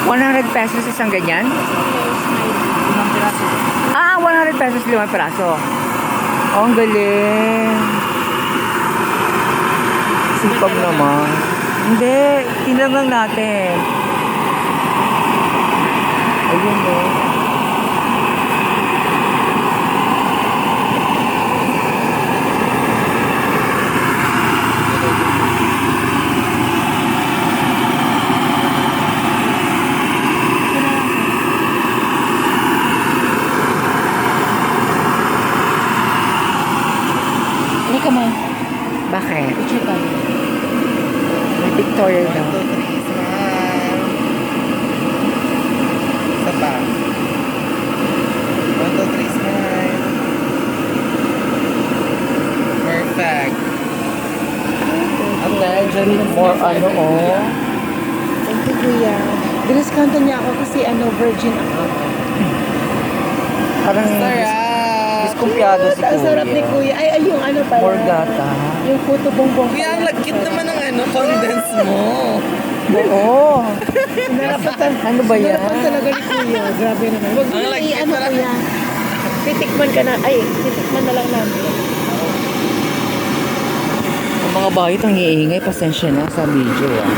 100 pesos isang ganyan? Limang piraso. 100 pesos 5 peraso. Oh, ang galing. Sipag naman. Hindi, tingnan lang natin. Ayun o. Hindi ka man. Bakit? Picture ka. May pictorial 1, daw. 2, 3, smile. Isa pa. 1, 2, 3, smile. Perfect. Ate, dyan more ano oh. Thank you, Kuya. Diniskanto niya ako kasi virgin ako. Parang Sarap. diskumpiyado si Ang sarap ni Kuya. Kuya. Ay, yung ano pala. More gata. Yung puto bongbong. Kuya, ang lagkit naman ng condense mo. Oo. Sinarapan Ano ba yan? Sinarapan talaga ni Kuya. Grabe naman. Huwag mo Ang na lagkit ano talaga. Kuya. Titikman ka na. Ay, titikman na lang namin. Ang mga bahit ang iingay, pasensya na sa video ah.